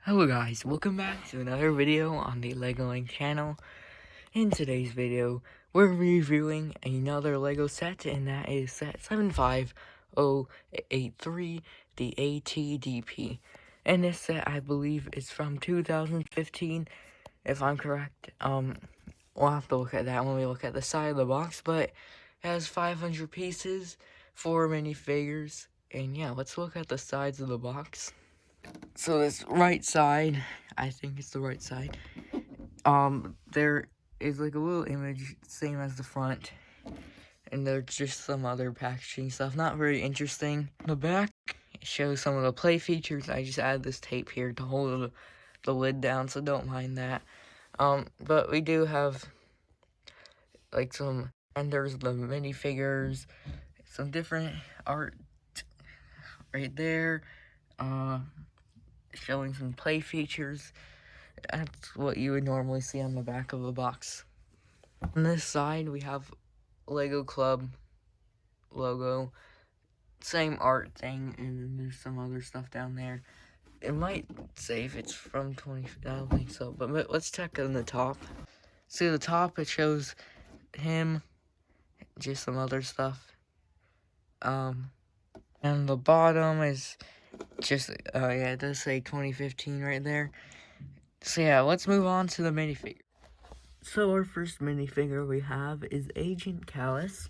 Hello guys, welcome back to another video on the LEGO channel. In today's video, we're reviewing another LEGO set, and that is set 75083, the ATDP. And this set, I believe, is from 2015, if I'm correct. We'll have to look at that when we look at the side of the box, but it has 500 pieces, 4 minifigures, and yeah, let's look at the sides of the box. So this right side, I think it's the right side, there is like a little image, same as the front, and there's just some other packaging stuff, not very interesting. The back, it shows some of the play features. I just added this tape here to hold the lid down, so don't mind that. But we do have, like, some renders of the minifigures, some different art right there, showing some play features. That's what you would normally see on the back of the box. On this side, we have Lego Club logo, same art thing, and then there's some other stuff down there. It might say if it's from 20, I don't think so, but let's check on the top. See the top, it shows him, just some other stuff. And the bottom is just, yeah, it does say 2015 right there. So yeah, let's move on to the minifigure. So our first minifigure we have is Agent Callus,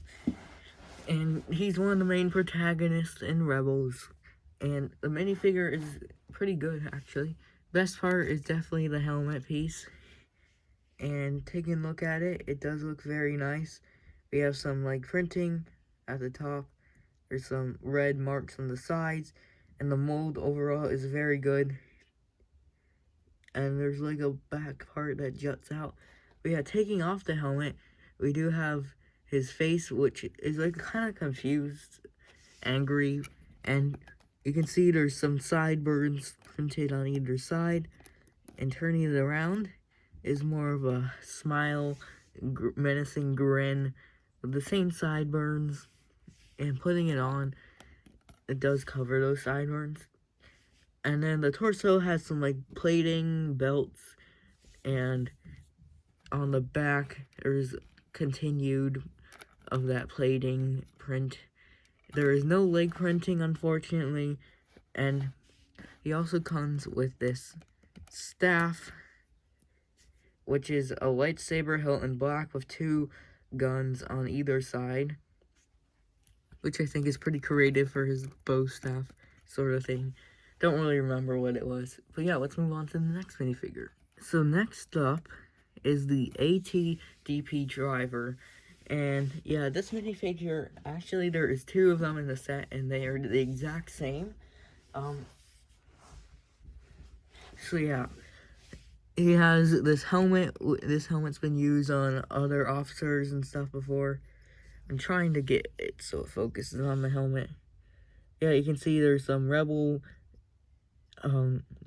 and he's one of the main protagonists in Rebels, and the minifigure is pretty good, actually. Best part is definitely the helmet piece, and taking a look at it, it does look very nice. We have some, like, printing at the top, there's some red marks on the sides, and the mold overall is very good. And there's like a back part that juts out. But yeah, taking off the helmet, we do have his face, which is like kind of confused, angry, and you can see there's some sideburns printed on either side. And turning it around is more of a smile, menacing grin with the same sideburns. And putting it on, it does cover those sideburns. And then the torso has some, like, plating, belts, and on the back, there's continued of that plating print. There is no leg printing, unfortunately, and he also comes with this staff, which is a lightsaber hilt in black with 2 guns on either side, which I think is pretty creative for his bow staff sort of thing. Don't really remember what it was. But yeah, let's move on to the next minifigure. So next up is the ATDP driver. And yeah, this minifigure, actually there is 2 of them in the set, and they are the exact same. So yeah, he has this helmet. This helmet's been used on other officers and stuff before. I'm trying to get it so it focuses on the helmet. Yeah, you can see there's some rebel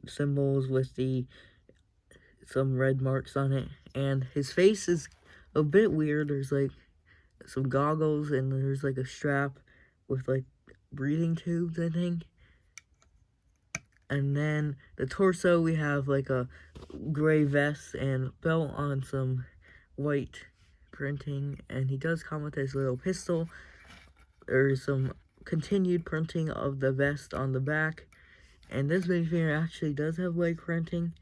symbols with some red marks on it, and his face is a bit weird. There's like some goggles, and there's like a strap with like breathing tubes, I think. And then the torso, we have like a gray vest and belt on some white printing, and he does come with his little pistol. There's some continued printing of the vest on the back, and this minifigure actually does have leg printing.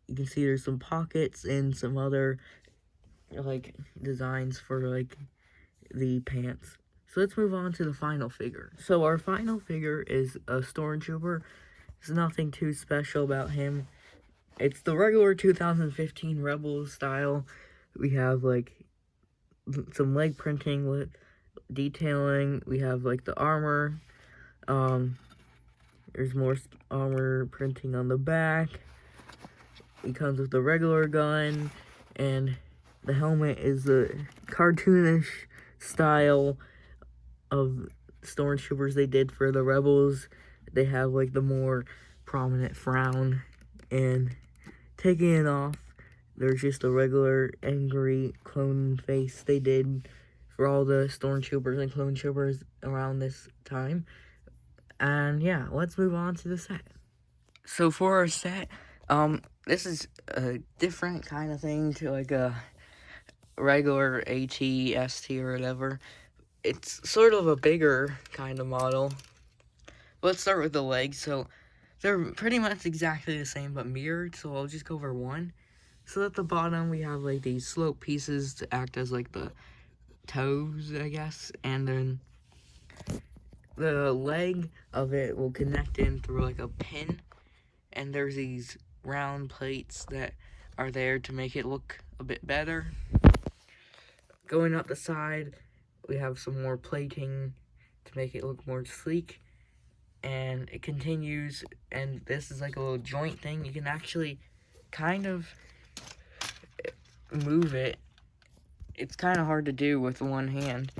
You can see there's some pockets and some other, like, designs for, like, the pants. So let's move on to the final figure. So our final figure is a Stormtrooper. There's nothing too special about him. It's the regular 2015 Rebels style. We have, like, some leg printing with detailing. We have, like, the armor. There's more armor printing on the back. He comes with the regular gun, and the helmet is the cartoonish style of Stormtroopers they did for the Rebels. They have, like, the more prominent frown, and taking it off, there's just a regular angry clone face they did for all the Stormtroopers and Clone Troopers around this time. And yeah, let's move on to the set. So for our set, This is a different kind of thing to like a regular AT, ST, or whatever. It's sort of a bigger kind of model. Let's start with the legs. So they're pretty much exactly the same but mirrored, so I'll just go over one. So at the bottom we have like these slope pieces to act as like the toes, I guess, and then the leg of it will connect in through like a pin, and there's these round plates that are there to make it look a bit better. Going up the side, we have some more plating to make it look more sleek, and it continues, and this is like a little joint thing. You can actually kind of move it. It's kind of hard to do with one hand,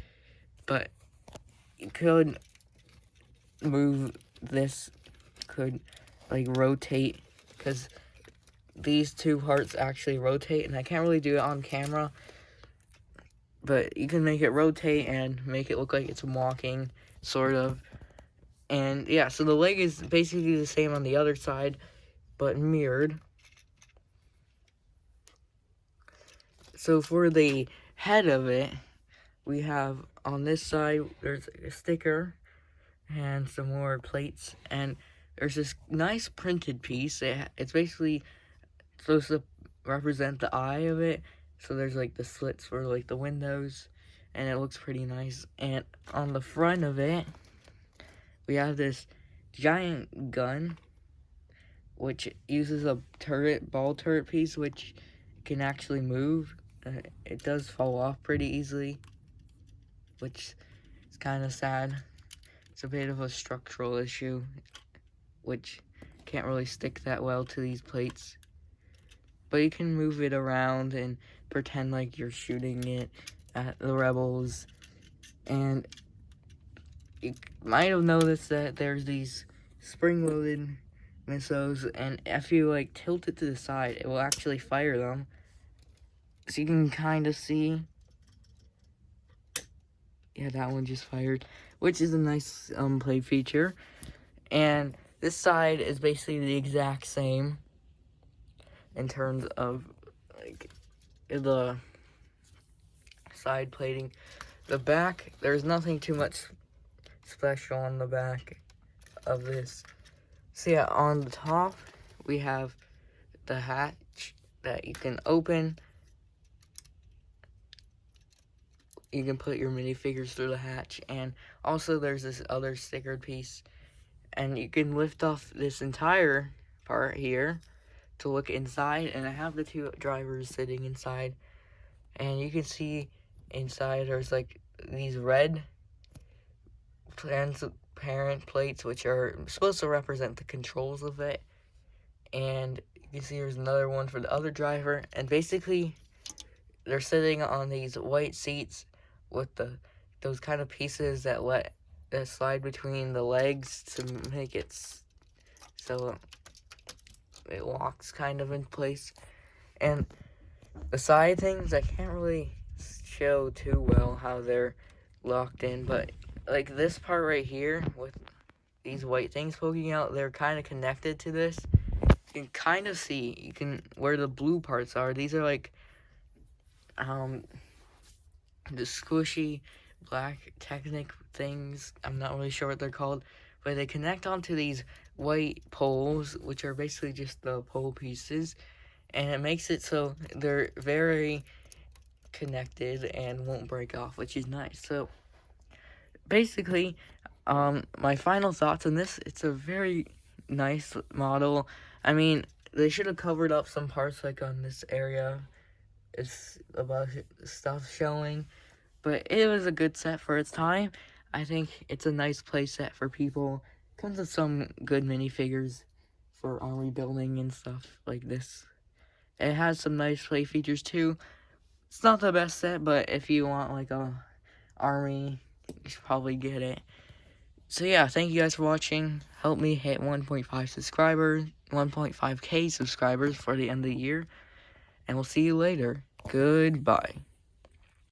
but you could move this, could like rotate, because these two parts actually rotate, and I can't really do it on camera, but you can make it rotate and make it look like it's walking, sort of. And yeah, so the leg is basically the same on the other side, but mirrored. So for the head of it, we have on this side, there's a sticker and some more plates, and there's this nice printed piece. It's basically supposed to represent the eye of it. So there's like the slits for like the windows, and it looks pretty nice. And on the front of it, we have this giant gun, which uses a ball turret piece, which can actually move. It does fall off pretty easily, which is kind of sad. It's a bit of a structural issue, which can't really stick that well to these plates. But you can move it around and pretend like you're shooting it at the rebels. And you might have noticed that there's these spring-loaded missiles, and if you like tilt it to the side, it will actually fire them. So you can kind of see. Yeah, that one just fired, which is a nice play feature. And this side is basically the exact same in terms of like the side plating. The back, there's nothing too much special on the back of this. So yeah, on the top, we have the hatch that you can open. You can put your minifigures through the hatch, and also there's this other stickered piece, and you can lift off this entire part here to look inside, and I have the two drivers sitting inside, and you can see inside there's like these red transparent plates which are supposed to represent the controls of it, and you can see there's another one for the other driver, and basically they're sitting on these white seats with those kind of pieces that slide between the legs to make it so it locks kind of in place. And the side things, I can't really show too well how they're locked in, but like this part right here with these white things poking out, they're kind of connected to this. You can kind of see where the blue parts are. These are like the squishy black Technic things. I'm not really sure what they're called, but they connect onto these white poles, which are basically just the pole pieces, and it makes it so they're very connected and won't break off, which is nice. So basically, my final thoughts on this, it's a very nice model. I mean, they should have covered up some parts like on this area. It's about stuff showing, but it was a good set for its time. I think it's a nice play set for people. Comes with some good minifigures for army building and stuff like this. It has some nice play features too. It's not the best set, but if you want like a army, you should probably get it. So yeah, thank you guys for watching. Help me hit 1.5 subscribers, 1.5k subscribers for the end of the year. And we'll see you later. Goodbye.